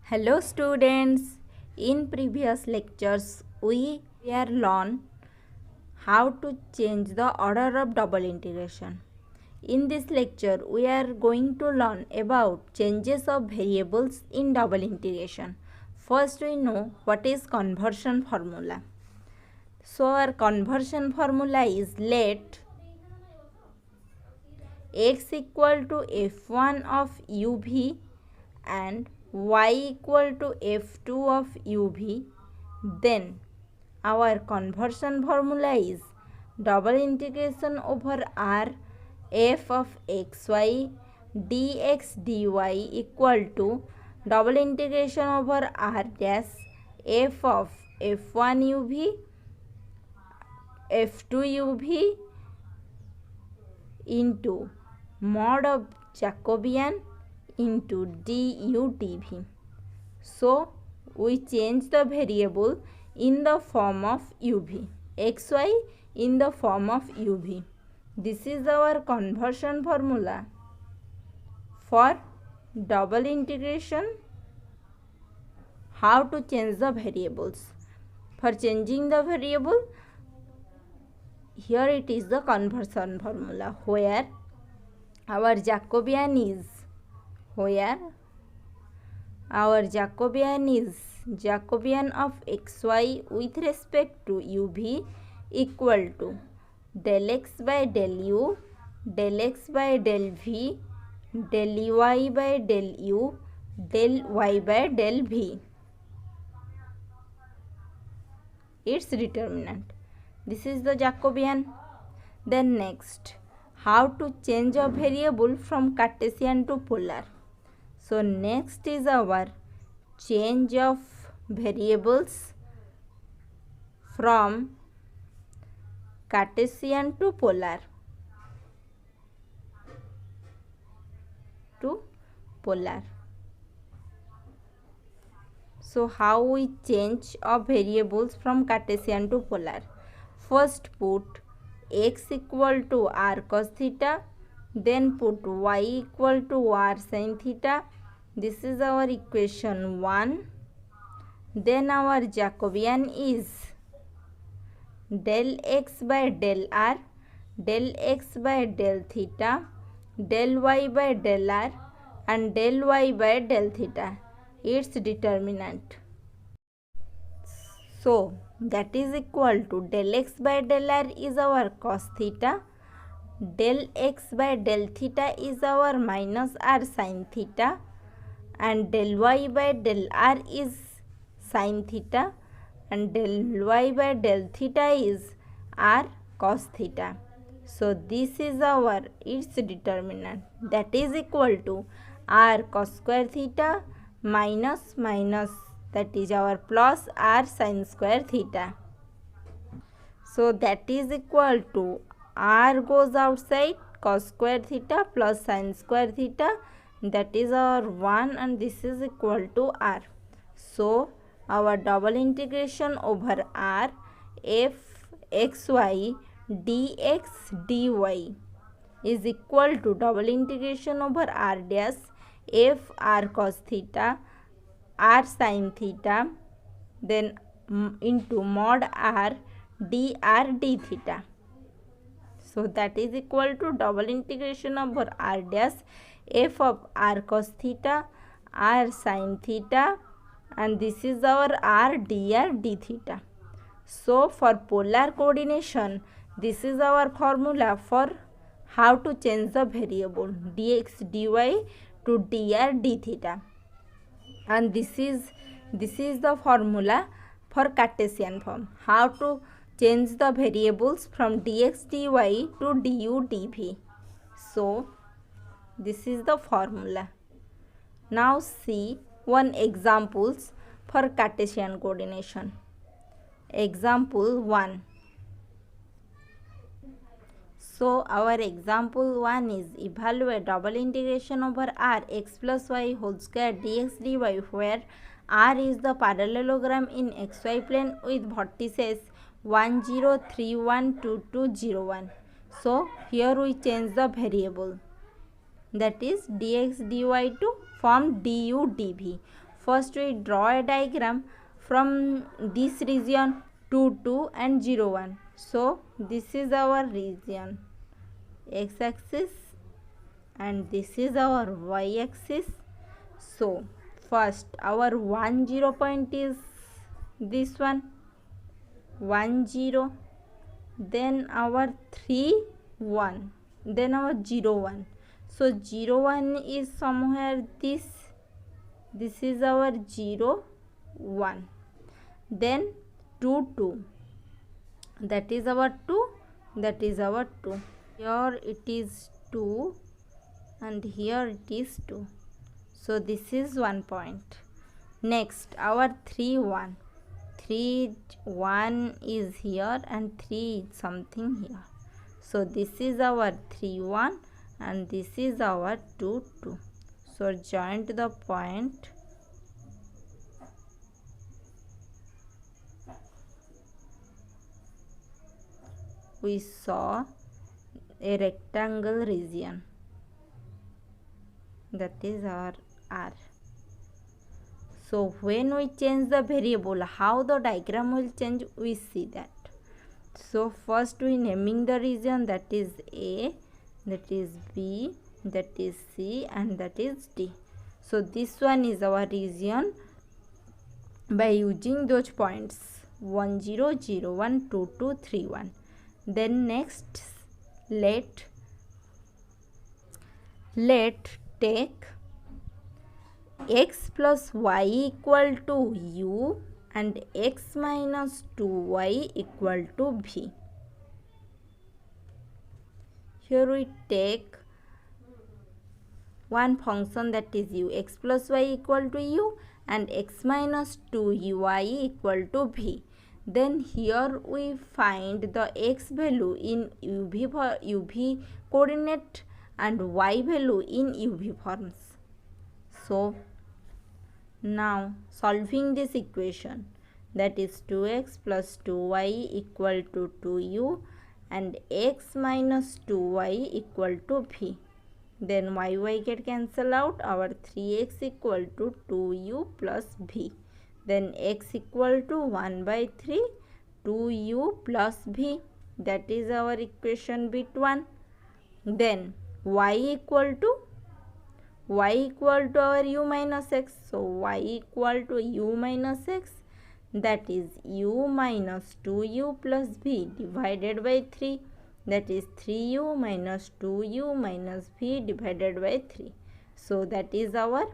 Hello students, in previous lectures we have learned how to change the order of double integration. In this lecture we are going to learn about changes of variables in double integration. First we know what is conversion formula. So our conversion formula is let x equal to f1 of uv and y equal to f2 of uv, then our conversion formula is double integration over r f of xy dx dy equal to double integration over r dash f of f1 uv f2 uv into mod of Jacobian into du dv. So we change the variable in the form of uv, xy in the form of uv. This is our conversion formula for double integration. How to change the variables? For changing the variable, here it is the conversion formula where our Jacobian is Jacobian of xy with respect to uv equal to del x by del u, del x by del v, del y by del u, del y by del v. Its determinant. This is the Jacobian. Then next, how to change a variable from Cartesian to polar. So next is our change of variables from Cartesian to polar. So how we change of variables from Cartesian to polar? First put x equal to r cos theta, then put y equal to r sin theta. This is our equation 1. Then our Jacobian is del x by del r, del x by del theta, del y by del r and del y by del theta. Its determinant. So that is equal to del x by del r is our cos theta, del x by del theta is our minus r sin theta, and del y by del r is sin theta, and del y by del theta is r cos theta. So this is our its determinant, that is equal to r cos square theta minus that is our plus r sin square theta. So that is equal to r goes outside, cos square theta plus sin square theta, that is our 1 and this is equal to r. So our double integration over r f xy dx dy is equal to double integration over r dash f r cos theta r sin theta then into mod r dr d theta. So that is equal to double integration over r dash f of r cos theta r sin theta and this is our r dr d theta. So for polar coordination, this is our formula for how to change the variable dx dy to dr d theta, and this is the formula for Cartesian form, how to change the variables from dx dy to du dv. So this is the formula. Now see one examples for Cartesian coordination. Example 1. So our example 1 is evaluate double integration over r x plus y whole square dx dy where r is the parallelogram in xy plane with vertices 1 0 3 1 2 2 0 1. So here we change the variable, that is dx dy to form du dv. First we draw a diagram from this region 2, 2 and 0, 1. So this is our region x-axis and this is our y-axis. So first our 1, 0 point is this one 1, 0, then our 3, 1, then our 0, 1. So 0, 1 is somewhere this is our 0, 1, then 2, 2, that is our 2, that is our 2. Here it is 2 and here it is 2. So this is 1 point. Next our 3, 1. 3, 1 is here and 3 is something here. So this is our 3, 1 and this is our 2, 2. So joint the point. We saw a rectangle region, that is our R. So when we change the variable, how the diagram will change, we see that. So first we naming the region, that is A, that is B, that is C and that is D. So this one is our region by using those points 1, 0, 0, 1, 2, 2, 3, 1. Then next let take x plus y equal to u and x minus 2y equal to v. Here we take one function, that is u, x plus y equal to u and x minus 2y equal to v. Then here we find the x value in uv coordinate and y value in uv forms. So now solving this equation, that is 2x plus 2y equal to 2u and x minus 2y equal to v. Then y get cancelled out, our 3x equal to 2u plus v. Then x equal to 1 by 3 2u plus v, that is our equation bit 1. Then y equal to our u minus x. So y equal to u minus x, that is u minus 2u plus v divided by 3, that is 3u minus 2u minus v divided by 3. So that is our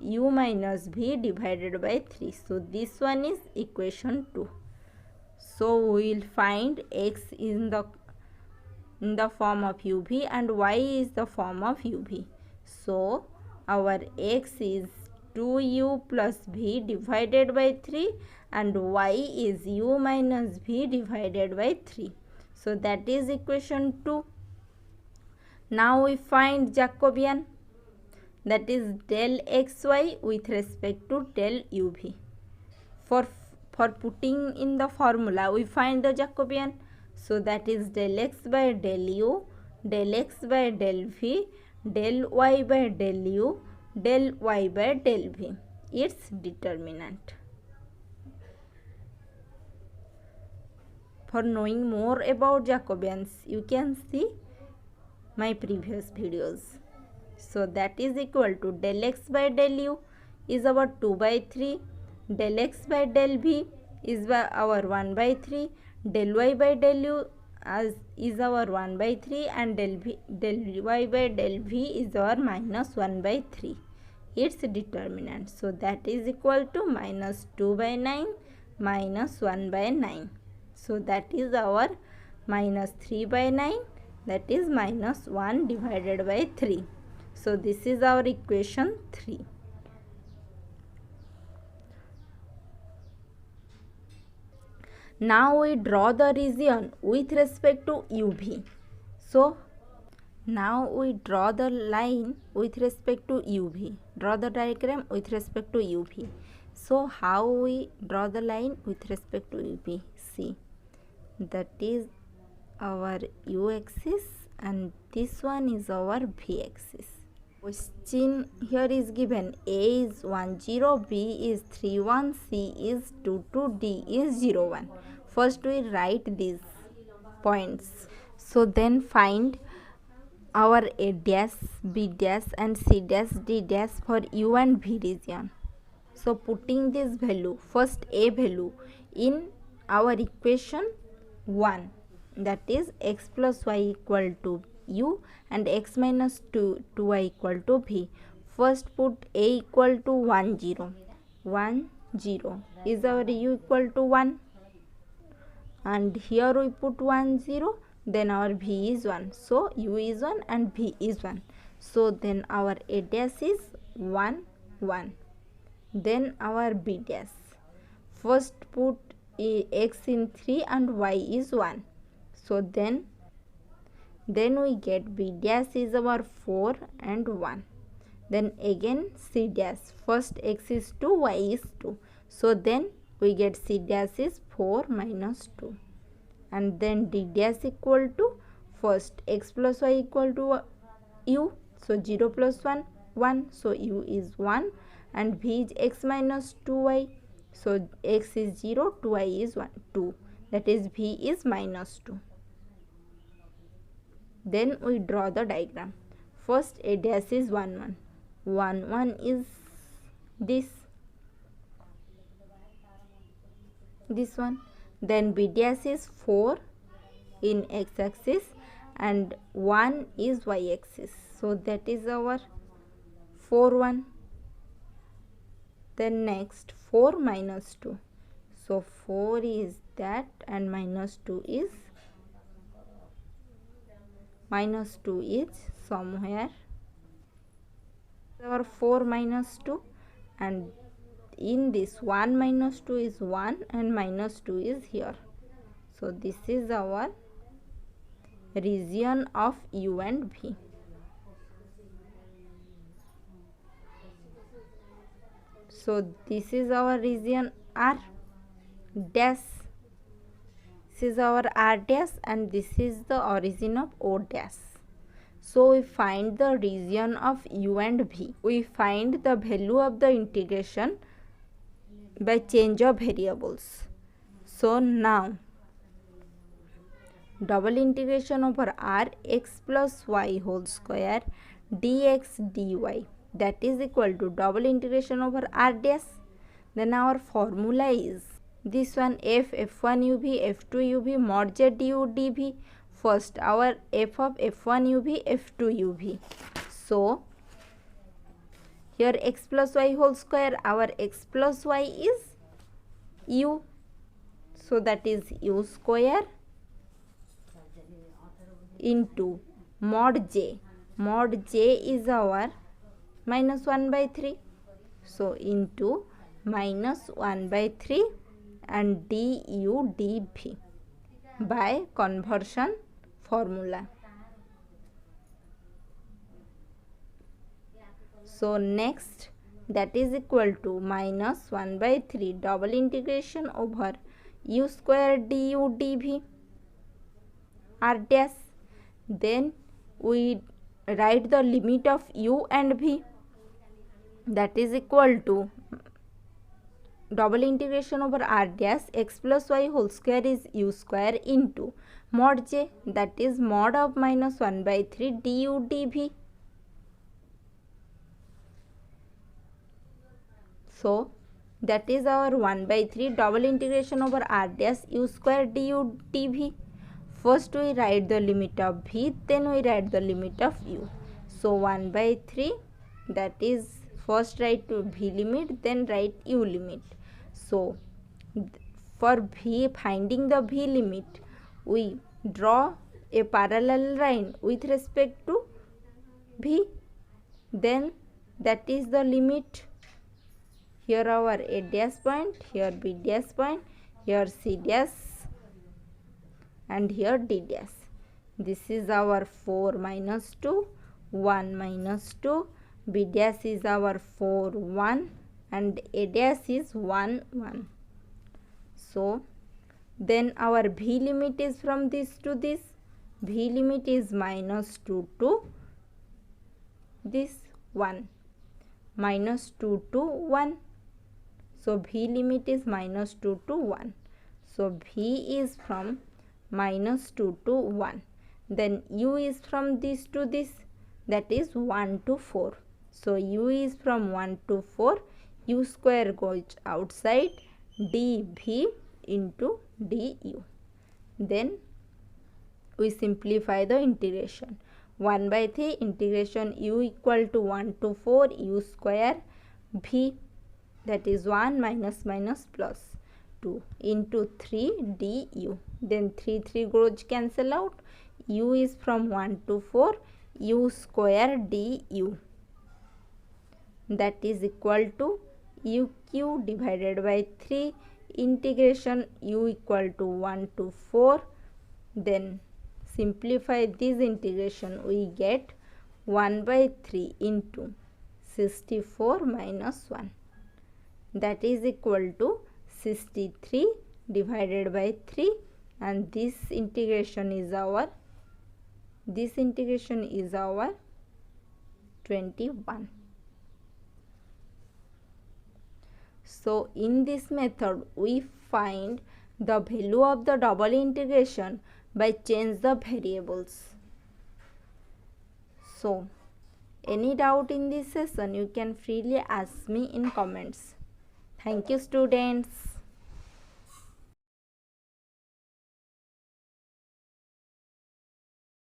u minus v divided by 3. So this one is equation 2. So we will find x in the form of uv and y is the form of uv. So our x is 2u plus v divided by 3 and y is u minus v divided by 3. So that is equation 2. Now we find Jacobian, that is del xy with respect to del uv. For putting in the formula, we find the Jacobian. So that is del x by del u, del x by del v, del y by del u, del y by del v, its determinant. For knowing more about Jacobians, you can see my previous videos. So that is equal to del x by del u is our 2 by 3, del x by del v is our 1 by 3, del y by del u is our 1 by 3 and del y by del v is our minus 1 by 3, its determinant. So that is equal to minus 2 by 9 minus 1 by 9. So that is our minus 3 by 9, that is minus 1 divided by 3. So this is our equation 3. Now we draw the region with respect to uv. So now we draw the line with respect to uv. Draw the diagram with respect to uv. So how we draw the line with respect to uv? See, that is our u axis and this one is our v axis. Question here is given A is 1 0, B is 3 1, C is 2 2, D is 0 1. First we write these points. So then find our A dash, B dash and C dash, D dash for U and V region. So putting this value, first A value in our equation 1, that is x plus y equal to U and x minus 2y equal to V. First put A equal to 1 0. 1 0 is our U equal to 1, and here we put 1 0, then our V is 1. So U is 1 and V is 1. So then our A dash is 1 1. Then our B dash. First put x in 3 and y is 1. So then we get B dash is our 4 and 1. Then again C dash. First x is 2, y is 2. So then we get C dash is 4 minus 2. And then D dash equal to, first x plus y equal to U. So 0 plus 1, 1. So U is 1 and V is x minus 2y. So x is 0, 2y is 1, 2. That is V is minus 2. Then we draw the diagram. First A dash is 1 1. 1 1 is this one. Then B dash is 4 in x axis and 1 is y axis. So that is our 4 1. Then next 4 minus 2. So 4 is that and minus 2 is somewhere. Our 4 minus 2, and in this 1 minus 2 is 1 and minus 2 is here. So this is our region of U and V. So this is our region R dash. This is our R dash and this is the origin of O dash. So we find the region of U and V. We find the value of the integration by change of variables. So now double integration over R x plus y whole square dx dy, that is equal to double integration over R dash. Then our formula is this one, f1 uv f2 uv mod z du dv. First our f of f1 uv f2 uv. So here x plus y whole square, our x plus y is u. So that is u square into mod j. Mod j is our minus 1 by 3. So into minus 1 by 3 and du dv by conversion formula. So next, that is equal to minus 1 by 3 double integration over u square du dv r dash. Then we write the limit of u and v, that is equal to double integration over r dash x plus y whole square is u square into mod j, that is mod of minus 1 by 3 du dv. So that is our 1 by 3 double integration over r dash u square du dv. First we write the limit of v, then we write the limit of u. So 1 by 3, that is first write to v limit, then write u limit. So for v, finding the v limit, we draw a parallel line with respect to v, then that is the limit. Here our a dash point, here b dash point, here c dash and here d dash. This is our 4 minus 2, 1 minus 2, b dash is our 4 1 and a dash is 1 1. So then our v limit is from this to this. V limit is minus 2 to this 1, minus 2 to 1. So v limit is minus 2 to 1. So v is from minus 2 to 1. Then u is from this to this, that is 1 to 4. So u is from 1 to 4, u square goes outside, dv into du. Then we simplify the integration. 1 by 3 integration u equal to 1 to 4 u square v, that is 1 minus minus plus 2 into 3 du. Then 3 goes cancel out. U is from 1 to 4 u square du, that is equal to uq divided by 3 integration u equal to 1 to 4. Then simplify this integration, we get 1 by 3 into 64 minus 1, that is equal to 63 divided by 3, and this integration is our 21. So in this method we find the value of the double integration by change the variables. So any doubt in this session you can freely ask me in comments. Thank you students.